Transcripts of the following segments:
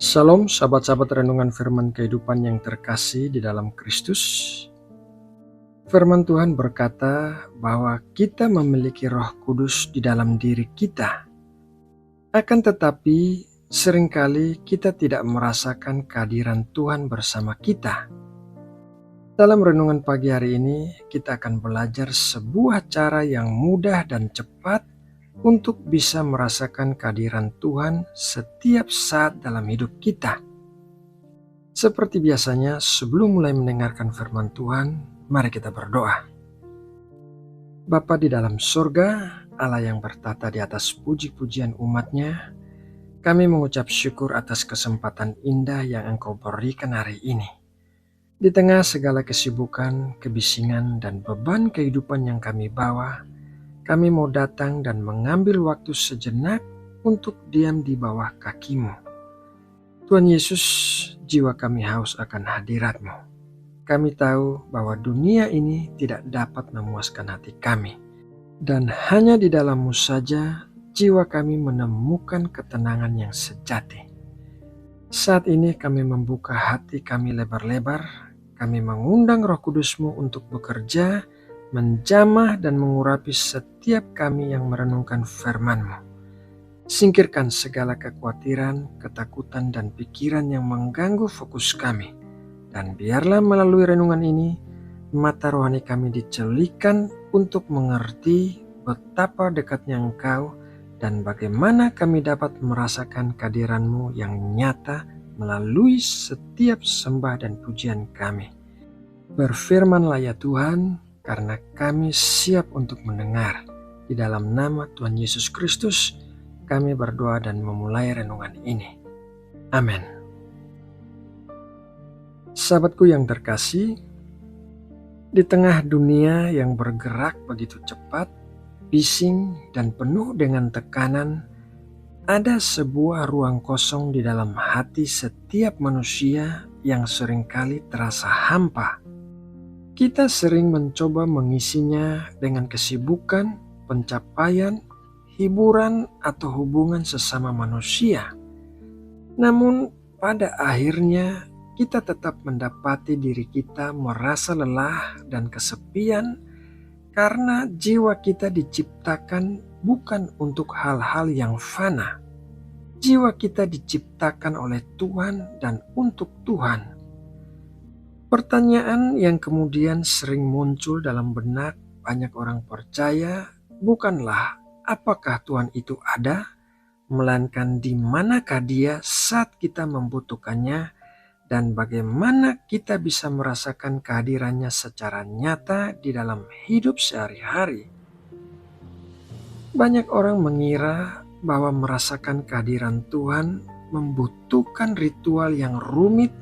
Shalom sahabat-sahabat renungan firman kehidupan yang terkasih di dalam Kristus. Firman Tuhan berkata bahwa kita memiliki Roh Kudus di dalam diri kita. Akan tetapi seringkali kita tidak merasakan kehadiran Tuhan bersama kita. Dalam renungan pagi hari ini kita akan belajar sebuah cara yang mudah dan cepat untuk bisa merasakan kehadiran Tuhan setiap saat dalam hidup kita. Seperti biasanya, sebelum mulai mendengarkan firman Tuhan, mari kita berdoa. Bapa di dalam surga, Allah yang bertata di atas puji-pujian umat-Nya, kami mengucap syukur atas kesempatan indah yang Engkau berikan hari ini. Di tengah segala kesibukan, kebisingan, dan beban kehidupan yang kami bawa, kami mau datang dan mengambil waktu sejenak untuk diam di bawah kaki-Mu. Tuhan Yesus, jiwa kami haus akan hadirat-Mu. Kami tahu bahwa dunia ini tidak dapat memuaskan hati kami. Dan hanya di dalam-Mu saja jiwa kami menemukan ketenangan yang sejati. Saat ini kami membuka hati kami lebar-lebar. Kami mengundang Roh Kudus-Mu untuk bekerja, menjamah dan mengurapi setiap kami yang merenungkan firman-Mu. Singkirkan segala kekhawatiran, ketakutan, dan pikiran yang mengganggu fokus kami. Dan biarlah melalui renungan ini, mata rohani kami dicelikan untuk mengerti betapa dekatnya Engkau dan bagaimana kami dapat merasakan kehadiran-Mu yang nyata melalui setiap sembah dan pujian kami. Berfirmanlah ya Tuhan, karena kami siap untuk mendengar. Di dalam nama Tuhan Yesus Kristus, kami berdoa dan memulai renungan ini. Amin. Sahabatku yang terkasih, di tengah dunia yang bergerak begitu cepat, bising, dan penuh dengan tekanan, ada sebuah ruang kosong di dalam hati setiap manusia yang seringkali terasa hampa. Kita sering mencoba mengisinya dengan kesibukan, pencapaian, hiburan, atau hubungan sesama manusia. Namun pada akhirnya kita tetap mendapati diri kita merasa lelah dan kesepian karena jiwa kita diciptakan bukan untuk hal-hal yang fana. Jiwa kita diciptakan oleh Tuhan dan untuk Tuhan. Pertanyaan yang kemudian sering muncul dalam benak banyak orang percaya bukanlah apakah Tuhan itu ada, melainkan di manakah Dia saat kita membutuhkannya dan bagaimana kita bisa merasakan kehadirannya secara nyata di dalam hidup sehari-hari. Banyak orang mengira bahwa merasakan kehadiran Tuhan membutuhkan ritual yang rumit,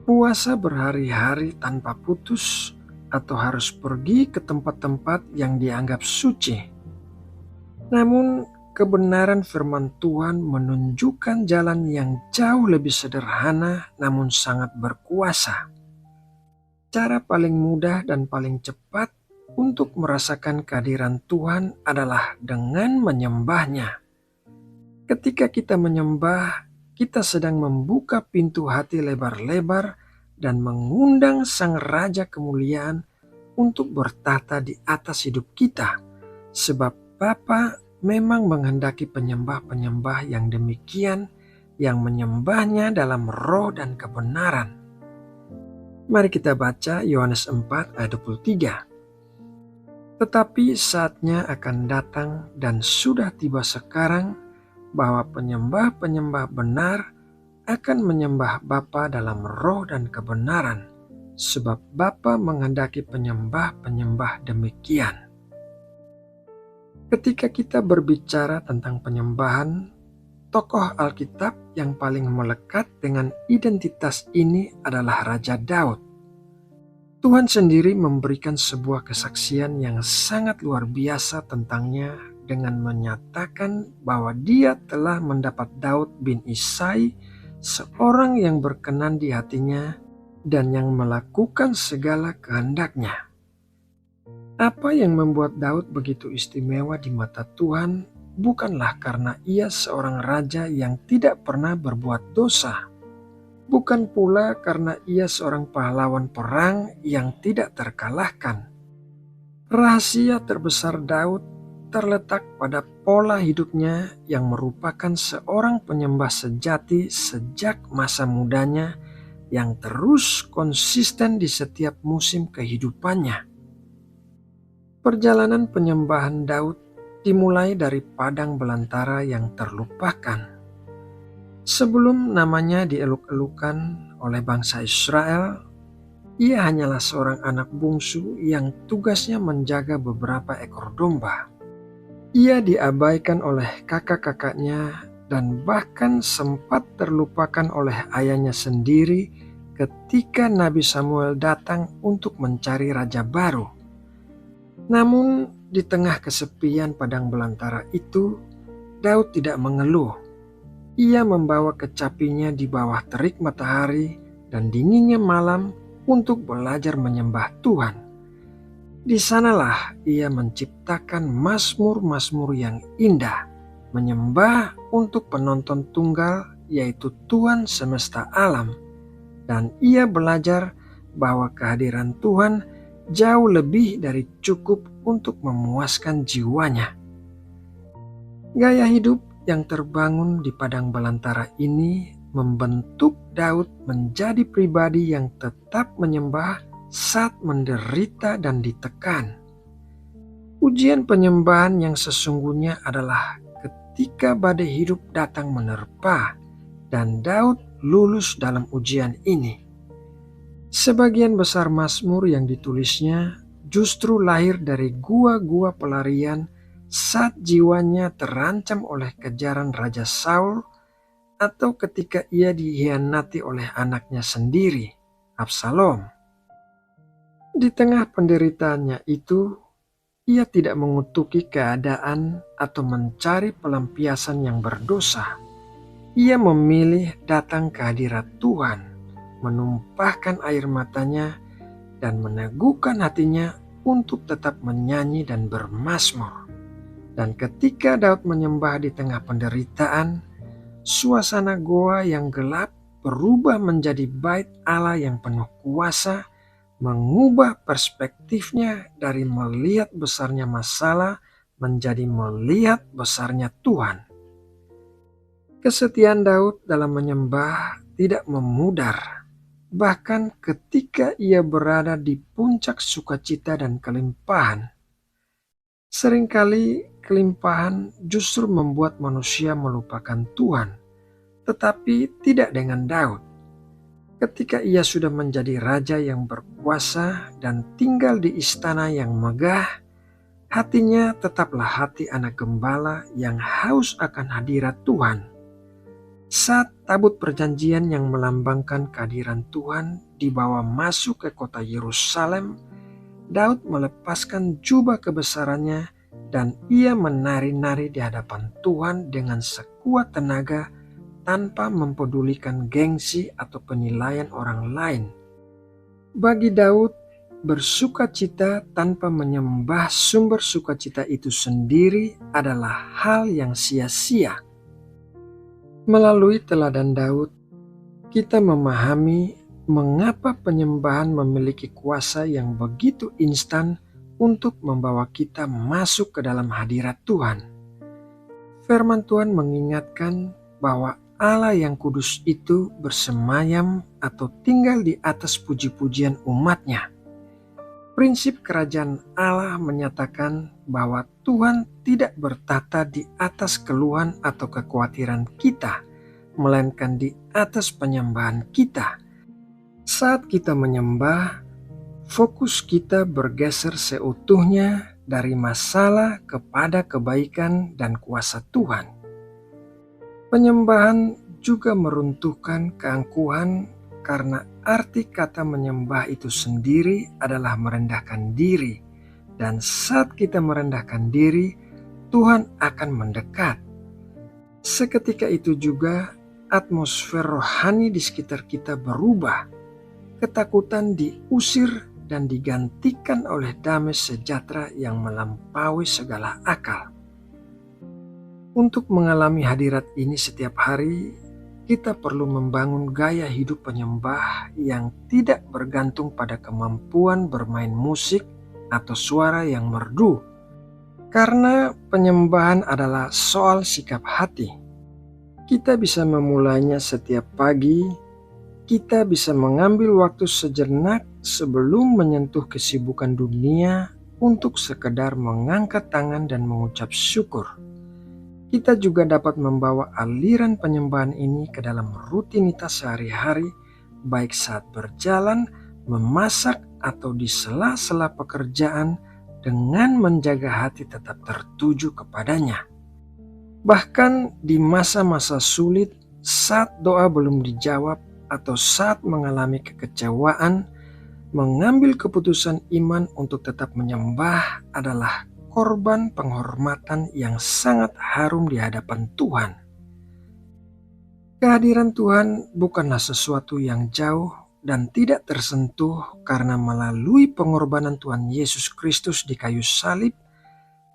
puasa berhari-hari tanpa putus, atau harus pergi ke tempat-tempat yang dianggap suci. Namun, kebenaran firman Tuhan menunjukkan jalan yang jauh lebih sederhana namun sangat berkuasa. Cara paling mudah dan paling cepat untuk merasakan kehadiran Tuhan adalah dengan menyembahnya. Ketika kita menyembah, kita sedang membuka pintu hati lebar-lebar dan mengundang Sang Raja Kemuliaan untuk bertata di atas hidup kita. Sebab Bapa memang menghendaki penyembah-penyembah yang demikian, yang menyembahnya dalam roh dan kebenaran. Mari kita baca Yohanes 4 ayat 23. Tetapi saatnya akan datang dan sudah tiba sekarang, bahwa penyembah-penyembah benar akan menyembah Bapa dalam roh dan kebenaran, sebab Bapa menghendaki penyembah-penyembah demikian. Ketika kita berbicara tentang penyembahan, tokoh Alkitab yang paling melekat dengan identitas ini adalah Raja Daud. Tuhan sendiri memberikan sebuah kesaksian yang sangat luar biasa tentangnya dengan menyatakan bahwa Dia telah mendapat Daud bin Isai, seorang yang berkenan di hatinya dan yang melakukan segala kehendaknya. Apa yang membuat Daud begitu istimewa di mata Tuhan bukanlah karena ia seorang raja yang tidak pernah berbuat dosa, bukan pula karena ia seorang pahlawan perang yang tidak terkalahkan. Rahasia terbesar Daud terletak pada pola hidupnya yang merupakan seorang penyembah sejati sejak masa mudanya yang terus konsisten di setiap musim kehidupannya. Perjalanan penyembahan Daud dimulai dari padang belantara yang terlupakan. Sebelum namanya dieluk-elukan oleh bangsa Israel, ia hanyalah seorang anak bungsu yang tugasnya menjaga beberapa ekor domba. Ia diabaikan oleh kakak-kakaknya dan bahkan sempat terlupakan oleh ayahnya sendiri ketika Nabi Samuel datang untuk mencari raja baru. Namun di tengah kesepian padang belantara itu, Daud tidak mengeluh. Ia membawa kecapinya di bawah terik matahari dan dinginnya malam untuk belajar menyembah Tuhan. Di sanalah ia menciptakan mazmur-mazmur yang indah, menyembah untuk penonton tunggal yaitu Tuhan semesta alam. Dan ia belajar bahwa kehadiran Tuhan jauh lebih dari cukup untuk memuaskan jiwanya. Gaya hidup yang terbangun di padang belantara ini membentuk Daud menjadi pribadi yang tetap menyembah saat menderita dan ditekan. Ujian penyembahan yang sesungguhnya adalah ketika badai hidup datang menerpa dan Daud lulus dalam ujian ini. Sebagian besar mazmur yang ditulisnya justru lahir dari gua-gua pelarian saat jiwanya terancam oleh kejaran Raja Saul atau ketika ia dikhianati oleh anaknya sendiri, Absalom. Di tengah penderitaannya itu, ia tidak mengutuki keadaan atau mencari pelampiasan yang berdosa. Ia memilih datang ke hadirat Tuhan, menumpahkan air matanya, dan meneguhkan hatinya untuk tetap menyanyi dan bermazmur. Dan ketika Daud menyembah di tengah penderitaan, suasana goa yang gelap berubah menjadi bait Allah yang penuh kuasa, mengubah perspektifnya dari melihat besarnya masalah menjadi melihat besarnya Tuhan. Kesetiaan Daud dalam menyembah tidak memudar. Bahkan ketika ia berada di puncak sukacita dan kelimpahan. Seringkali kelimpahan justru membuat manusia melupakan Tuhan, tetapi tidak dengan Daud. Ketika ia sudah menjadi raja yang berkuasa dan tinggal di istana yang megah, hatinya tetaplah hati anak gembala yang haus akan hadirat Tuhan. Saat tabut perjanjian yang melambangkan kehadiran Tuhan dibawa masuk ke kota Yerusalem, Daud melepaskan jubah kebesarannya dan ia menari-nari di hadapan Tuhan dengan sekuat tenaga tanpa mempedulikan gengsi atau penilaian orang lain. Bagi Daud, bersukacita tanpa menyembah sumber sukacita itu sendiri adalah hal yang sia-sia. Melalui teladan Daud, kita memahami mengapa penyembahan memiliki kuasa yang begitu instan untuk membawa kita masuk ke dalam hadirat Tuhan. Firman Tuhan mengingatkan bahwa Allah yang kudus itu bersemayam atau tinggal di atas puji-pujian umatnya. Prinsip kerajaan Allah menyatakan bahwa Tuhan tidak bertata di atas keluhan atau kekhawatiran kita, melainkan di atas penyembahan kita. Saat kita menyembah, fokus kita bergeser seutuhnya dari masalah kepada kebaikan dan kuasa Tuhan. Penyembahan juga meruntuhkan keangkuhan karena arti kata menyembah itu sendiri adalah merendahkan diri. Dan saat kita merendahkan diri, Tuhan akan mendekat. Seketika itu juga atmosfer rohani di sekitar kita berubah. Ketakutan diusir dan digantikan oleh damai sejahtera yang melampaui segala akal. Untuk mengalami hadirat ini setiap hari, kita perlu membangun gaya hidup penyembah yang tidak bergantung pada kemampuan bermain musik atau suara yang merdu. Karena penyembahan adalah soal sikap hati. Kita bisa memulainya setiap pagi. Kita bisa mengambil waktu sejenak sebelum menyentuh kesibukan dunia untuk sekedar mengangkat tangan dan mengucap syukur. Kita juga dapat membawa aliran penyembahan ini ke dalam rutinitas sehari-hari, baik saat berjalan, memasak, atau di sela-sela pekerjaan dengan menjaga hati tetap tertuju kepadanya. Bahkan di masa-masa sulit, saat doa belum dijawab atau saat mengalami kekecewaan, mengambil keputusan iman untuk tetap menyembah adalah korban penghormatan yang sangat harum di hadapan Tuhan. Kehadiran Tuhan bukanlah sesuatu yang jauh dan tidak tersentuh, karena melalui pengorbanan Tuhan Yesus Kristus di kayu salib,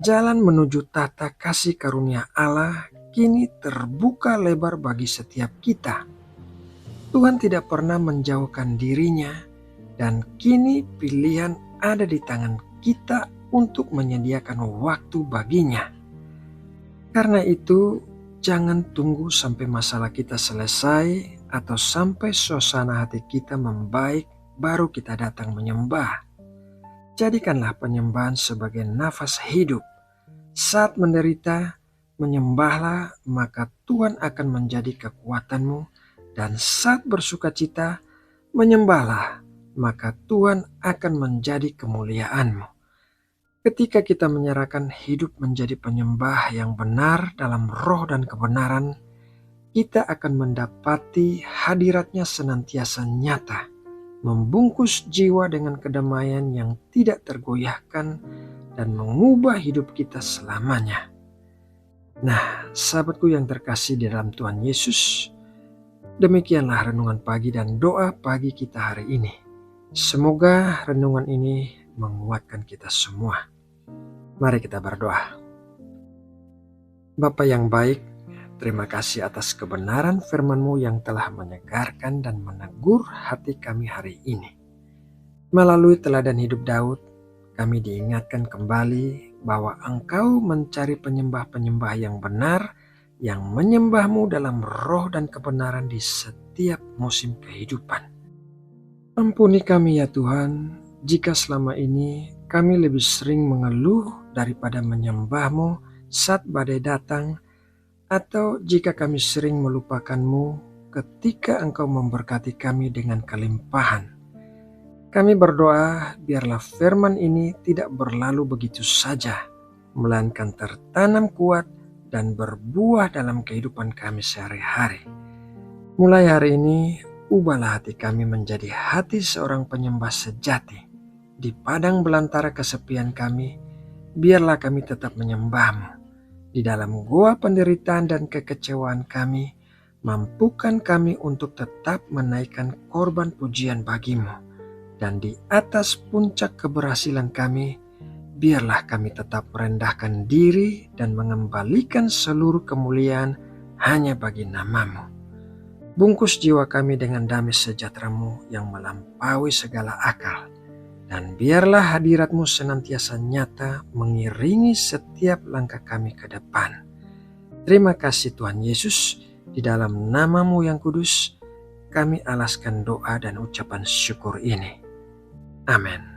jalan menuju tahta kasih karunia Allah kini terbuka lebar bagi setiap kita. Tuhan tidak pernah menjauhkan dirinya, dan kini pilihan ada di tangan kita untuk menyediakan waktu baginya. Karena itu, jangan tunggu sampai masalah kita selesai atau sampai suasana hati kita membaik baru kita datang menyembah. Jadikanlah penyembahan sebagai nafas hidup. Saat menderita, menyembahlah, maka Tuhan akan menjadi kekuatanmu, dan saat bersukacita, menyembahlah, maka Tuhan akan menjadi kemuliaanmu. Ketika kita menyerahkan hidup menjadi penyembah yang benar dalam roh dan kebenaran, kita akan mendapati hadiratnya senantiasa nyata, membungkus jiwa dengan kedamaian yang tidak tergoyahkan dan mengubah hidup kita selamanya. Nah, sahabatku yang terkasih di dalam Tuhan Yesus, demikianlah renungan pagi dan doa pagi kita hari ini. Semoga renungan ini menguatkan kita semua. Mari kita berdoa. Bapa yang baik, terima kasih atas kebenaran firman-Mu yang telah menyegarkan dan menegur hati kami hari ini. Melalui teladan hidup Daud, kami diingatkan kembali bahwa Engkau mencari penyembah-penyembah yang benar, yang menyembah-Mu dalam roh dan kebenaran di setiap musim kehidupan. Ampuni kami ya Tuhan, jika selama ini kami lebih sering mengeluh daripada menyembah-Mu saat badai datang, atau jika kami sering melupakan-Mu ketika Engkau memberkati kami dengan kelimpahan. Kami berdoa biarlah firman ini tidak berlalu begitu saja, melainkan tertanam kuat dan berbuah dalam kehidupan kami sehari-hari. Mulai hari ini, ubahlah hati kami menjadi hati seorang penyembah sejati. Di padang belantara kesepian kami, biarlah kami tetap menyembah-Mu. Di dalam goa penderitaan dan kekecewaan kami, mampukan kami untuk tetap menaikkan korban pujian bagi-Mu. Dan di atas puncak keberhasilan kami, biarlah kami tetap merendahkan diri dan mengembalikan seluruh kemuliaan hanya bagi nama-Mu. Bungkus jiwa kami dengan damai sejahtera-Mu yang melampaui segala akal. Dan biarlah hadirat-Mu senantiasa nyata mengiringi setiap langkah kami ke depan. Terima kasih Tuhan Yesus, di dalam nama-Mu yang kudus, kami alaskan doa dan ucapan syukur ini. Amin.